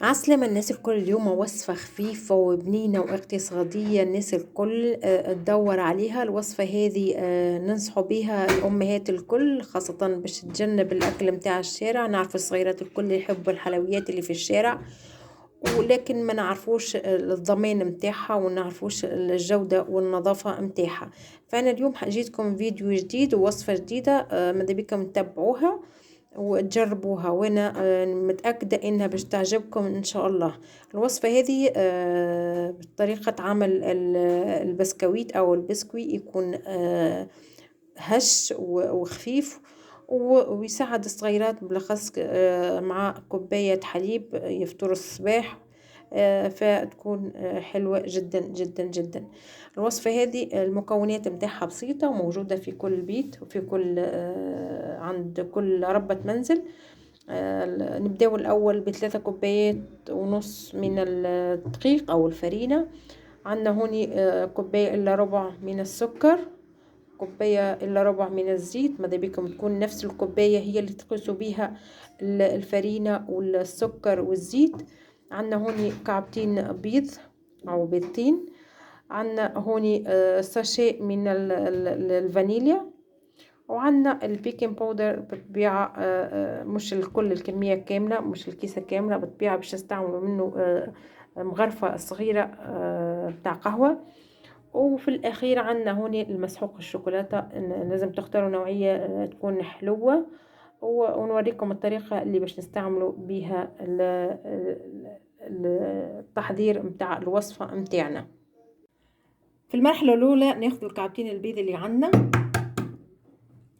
عسلامة الناس الكل. اليوم وصفة خفيفة وبنينة واقتصادية الناس الكل تدور عليها. الوصفة هذه ننصحوا بها الأمهات الكل، خاصة باش تتجنب الأكل متاع الشارع. نعرف الصغيرات الكل يحبوا الحلويات اللي في الشارع، ولكن ما نعرفوش الضمان متاعها ونعرفوش الجودة والنظافة متاعها. فأنا اليوم جيتكم فيديو جديد ووصفة جديدة، ماذا بكم تتبعوها وتجربوها، وانا متأكدة انها باش تعجبكم ان شاء الله. الوصفة هذه بطريقة عمل البسكويت او البسكوي، يكون هش وخفيف ويساعد الصغيرات بالاخص مع كوباية حليب يفطروا الصباح. فتكون حلوة جدا جدا جدا. الوصفة هذه المكونات متاعها بسيطة وموجودة في كل بيت وفي كل عند كل ربة منزل. نبداو الأول ب3 كوبايات ونص من الدقيق أو الفرينة. عندنا هوني كوباية إلا ربع من السكر، كوباية إلا ربع من الزيت. ماذا بكم تكون نفس الكوباية هي اللي تقيسوا بها الفرينة والسكر والزيت. عندنا هوني كعبتين بيض أو بيضتين. عندنا هوني ساشي من الفانيليا. وعندنا البيكنج باودر بالطبيعة، مش الكل الكمية كاملة، مش الكيسة كاملة بالطبيعة، باش نستعملوا منه مغرفة صغيرة بتاع قهوة. وفي الأخير عندنا هوني المسحوق الشوكولاتة. لازم تختاروا نوعية تكون حلوة، ونوريكم الطريقة اللي باش نستعملوا بها التحضير متاع الوصفة متاعنا. في المرحلة الأولى ناخذ الكعبتين البيض اللي عندنا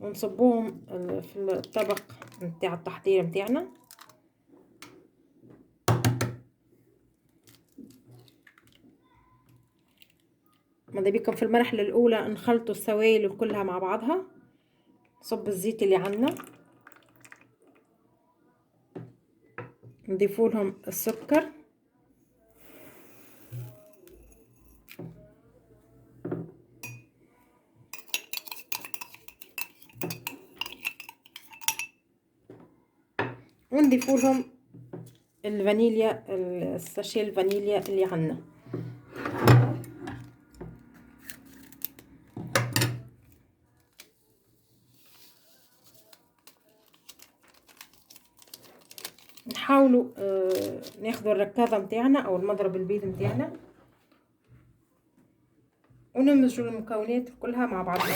ونصبوهم في الطبق متاع التحضير متاعنا. ماذا بكم في المرحلة الأولى نخلطوا السوائل كلها مع بعضها. نصب الزيت اللي عندنا، نضيفوا لهم السكر، ونضيفوا لهم الفانيليا، الساشي الفانيليا اللي عندنا. نحاولوا ناخذوا الركاضة متاعنا او المضرب البيض متاعنا ونمزجوا المكونات كلها مع بعضها.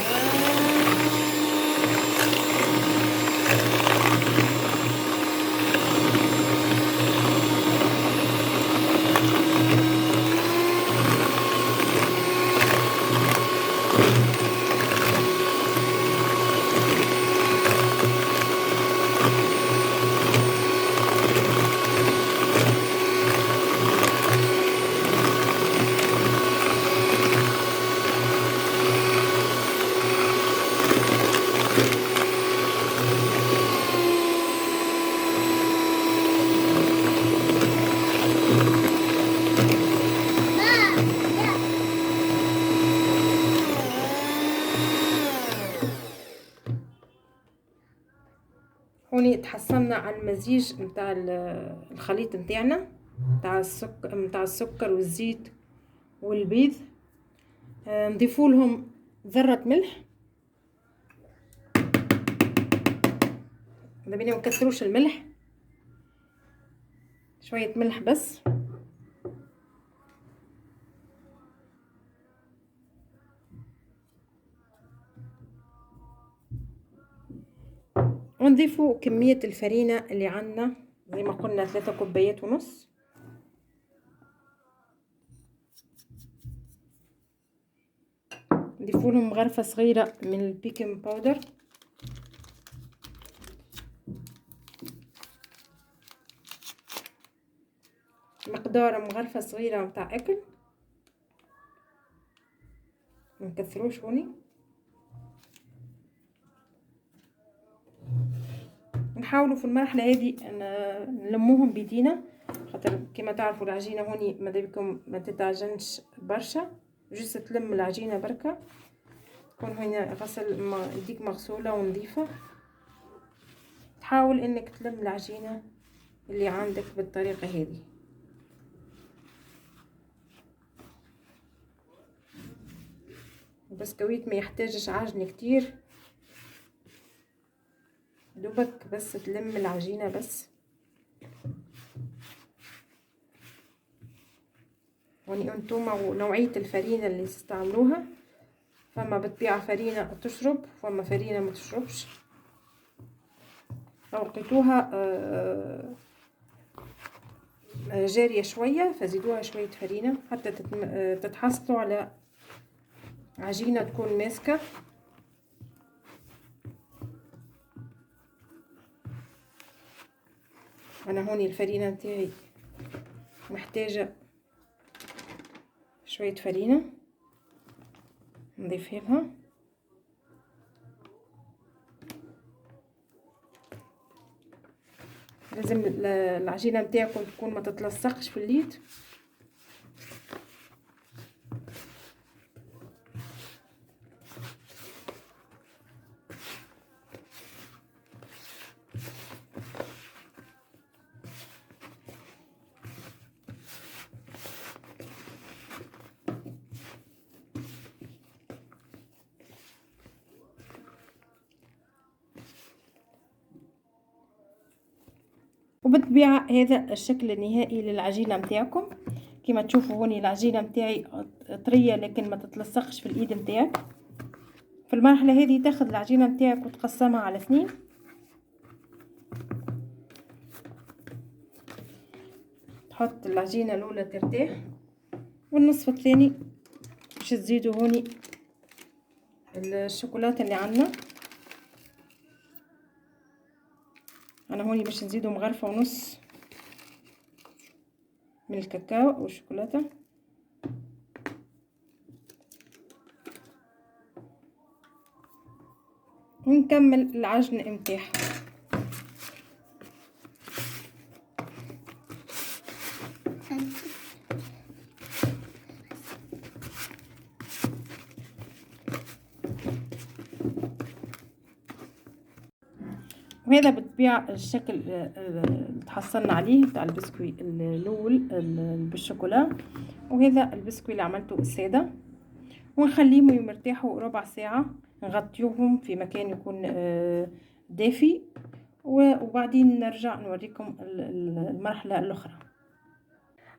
هوني تحصلنا على المزيج متاع الخليط متاعنا متاع السكر والزيت والبيض. نضيفوا لهم ذرة ملح، ما نكثروش الملح، شوية ملح بس. ونضيفوا كمية الفرينة اللي عندنا زي ما قلنا 3 كوبايات ونص. نضيفوا لهم مغرفة صغيرة من البيكنج باودر، مقدار مغرفة صغيرة متاع اكل، منكثروش هوني. نحاولوا في المرحلة هذه نلموهم بيدينا، خاطر كما تعرفوا العجينة هوني ماذا بكم ما تتعجنش برشا، جست تلم العجينة بركة. تكون هنا غسل يديك مغسولة ونظيفة. تحاول انك تلم العجينة اللي عندك بالطريقة هذه. البسكويت ما يحتاجش عجن كتير، دوبك بس تلم العجينة بس. يعني انتوما ونوعية الفرينة اللي تستعملوها، فما بتبيع فرينة تشرب فما فرينة ما تشربش. لو لقيتوها جارية شوية فزيدوها شوية فرينة حتى تتحصلوا على عجينة تكون ماسكة. انا هوني الفرينة نتاعي محتاجة شوية فرينة نضيفها لها. لازم العجينة نتاعكم تكون ما تتلصقش في اليد. وبالطبيعة هذا الشكل النهائي للعجينة متاعكم. كما تشوفوا هوني العجينة متاعي طرية لكن ما تتلصقش في الايد متاعك. في المرحلة هذه تاخذ العجينة متاعك وتقسمها على 2. تحط العجينة الاولى ترتاح، والنصف الثاني باش تزيدوا هوني الشوكولاتة اللي عندنا. انا هوني باش نزيدوا مغرفة ونص من الكاكاو والشوكولاتة. ونكمل العجن متاعها. وهذا بالطبيعة الشكل اللي تحصلنا عليه بتاع البسكوي الاول بالشوكولا. وهذا البسكوي اللي عملته السادة، ونخليهم يرتاحوا ربع ساعة. نغطيوهم في مكان يكون دافي، وبعدين نرجع نوريكم المرحلة الأخرى.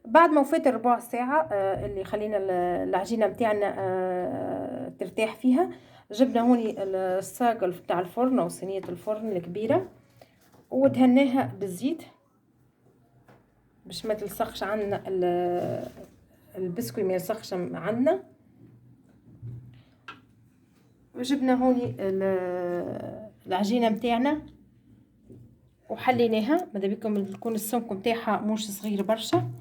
بعد ما وفات الربع ساعة اللي خلينا العجينة متاعنا ترتاح فيها، جبنا هوني الصاج بتاع الفرن أو صينية الفرن الكبيرة، ودهناها بالزيت باش ما تلصقش عنا البسكوي، ما يلصقش عنا. وجبنا هوني العجينة متاعنا وحليناها. ماذا بكم يكون السمك متاعها مش صغير برشا،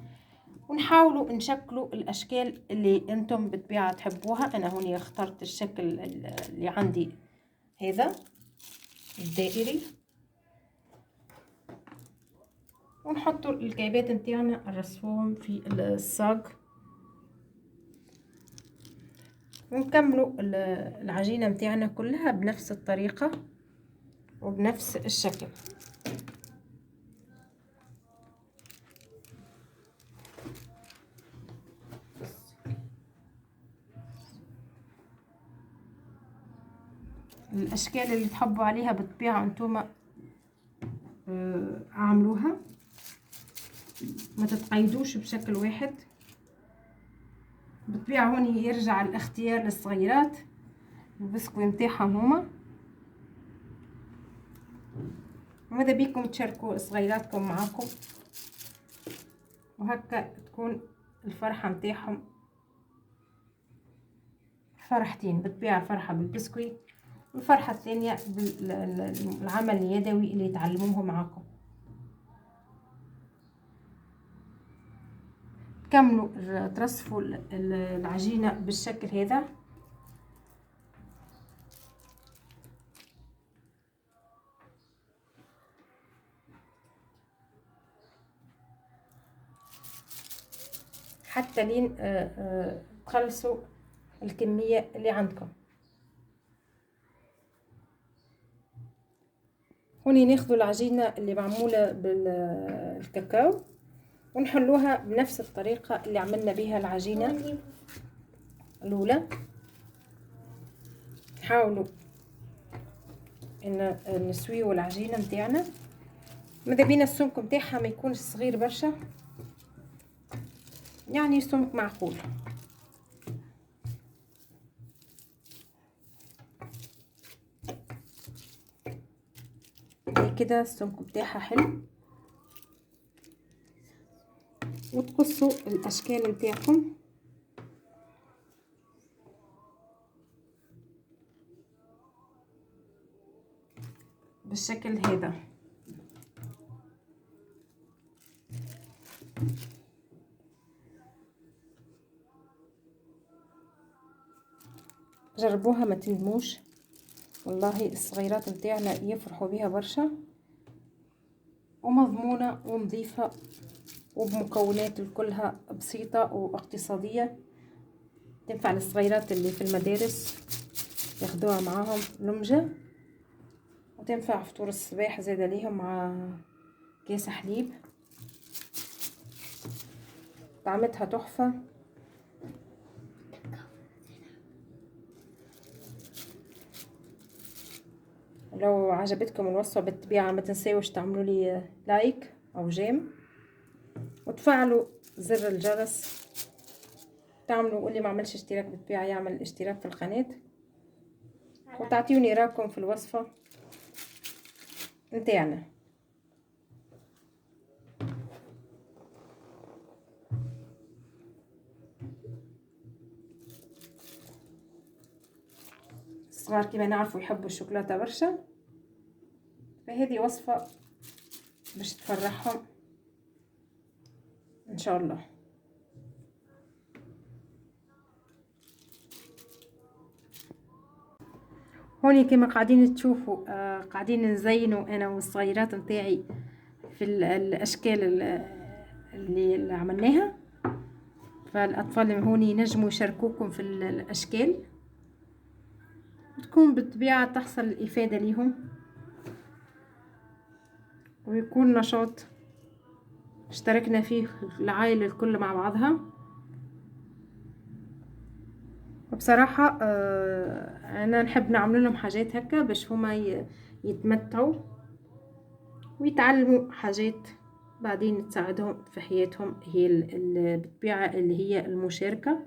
ونحاولوا نشكلوا الاشكال اللي انتم بالطبيعه تحبوها. انا هوني اخترت الشكل اللي عندي هذا الدائري، ونحطوا الكعبات نتاعنا نرصوهم في الصاج، ونكملوا العجينه نتاعنا كلها بنفس الطريقه وبنفس الشكل. الاشكال اللي تحبوا عليها بالطبيعه انتم اعملوها، ما تتقيدوش بشكل واحد. بالطبيعه هوني يرجع الاختيار للصغيرات، البسكوي متاعهم هما. وماذا بيكم تشاركوا صغيراتكم معاكم، وهكا تكون الفرحه متاعهم فرحتين. بالطبيعه فرحه بالبسكوي، والفرحه الثانيه بالعمل اليدوي اللي يتعلموه معاكم. كملوا ترصفوا العجينه بالشكل هذا. حتى لين تخلصوا الكميه اللي عندكم. هوني ناخذوا العجينه اللي معموله بالكاكاو ونحلوها بنفس الطريقه اللي عملنا بها العجينه الاولى. نحاولوا ان نسويو العجينه متاعنا. ماذا بينا السمك متاعها ما يكونش صغير برشا، يعني سمك معقول. كده السمك بتاعها حلو. وتقصوا الاشكال بتاعكم بالشكل هذا. جربوها ما تندموش والله. الصغيرات متاعنا يفرحوا بها برشا، ومضمونة ونظيفة، وبمكونات كلها بسيطة واقتصادية. تنفع للصغيرات اللي في المدارس ياخدوها معاهم لمجة، وتنفع فطور الصباح زيادة ليهم مع كيس حليب. طعمتها تحفة. لو عجبتكم الوصفة بالطبيعة ما تنسيوش تعملوا لي لايك او جيم، وتفعلوا زر الجرس، تعملوا واللي ما عملش اشتراك بالطبيعة يعمل اشتراك في القناة، وتعطيوني رايكم في الوصفة نتاعنا. الصغار كما نعرفوا يحبوا الشوكولاتة برشا، فهذه وصفة باش تفرحهم ان شاء الله. هوني كما قاعدين تشوفوا قاعدين نزينوا انا والصغيرات نتاعي في الاشكال اللي عملناها. فالاطفال هوني ينجموا يشاركوكم في الاشكال، وتكون بالطبيعة تحصل الافادة ليهم، ويكون نشاط اشتركنا فيه العائلة الكل مع بعضها. وبصراحة انا نحب نعمل لهم حاجات هكا باش هما يتمتعوا ويتعلموا حاجات بعدين تساعدهم في حياتهم، هي بالطبيعة اللي هي المشاركة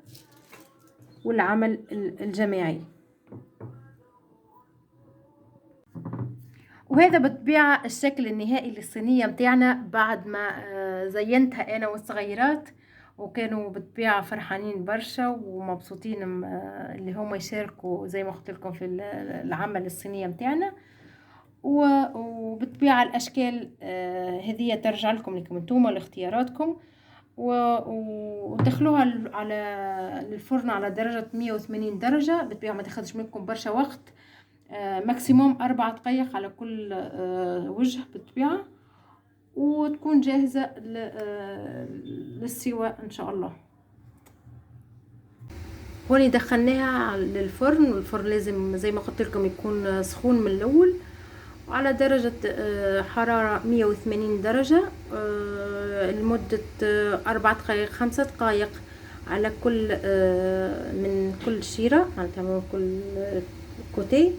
والعمل الجماعي. وهذا بالطبيعة الشكل النهائي للصينية متاعنا بعد ما زينتها انا والصغيرات، وكانوا بالطبيعة فرحانين برشا ومبسوطين اللي هم يشاركوا زي ما قلت لكم في العمل الصينية متاعنا. وبالطبيعة الاشكال هذه ترجع لكم انتم لاختياراتكم. ودخلوها على الفرن على درجة 180 درجة. بالطبيعة ما تاخذش منكم برشا وقت، ماكسيموم 4 دقائق على كل وجه بالطبيعة، وتكون جاهزة للسواء ان شاء الله. هوني دخلناها للفرن، والفرن لازم زي ما قلت لكم يكون سخون من الاول، وعلى درجة حرارة 180 درجة لمدة 4 دقائق 5 دقائق على كل من كل شيرة، من كل كوتي،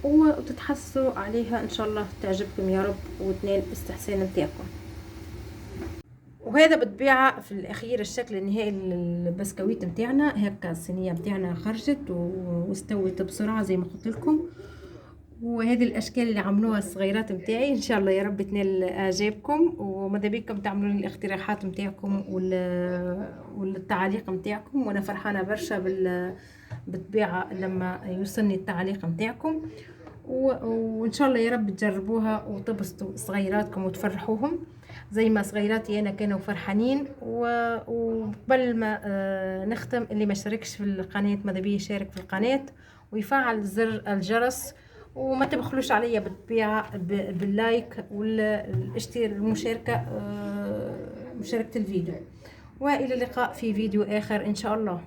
وتتحسوا عليها ان شاء الله تعجبكم يا رب وتنال استحسان متاعكم. وهذا بالطبيعة في الاخير الشكل النهائي للبسكويت متاعنا. هكا الصينية متاعنا خرجت واستوت بسرعة زي ما قلت لكم. وهذه الاشكال اللي عملوها الصغيرات متاعي ان شاء الله يا رب تنال اعجابكم، وماذا بيكم تعملوا لي الاقتراحات متاعكم والتعليق متاعكم، وانا فرحانه برشا بالطبيعه لما يوصلني التعليق متاعكم. وان شاء الله يا رب تجربوها وتبسطوا صغيراتكم وتفرحوهم زي ما صغيراتي انا كانوا فرحانين. وقبل ما نختم، اللي ما شاركش في القناه ماذا بيه يشارك في القناه ويفعل زر الجرس، وما تبخلوش عليا بالطبيعة باللايك والمشاركة، مشاركة الفيديو. وإلى اللقاء في فيديو آخر إن شاء الله.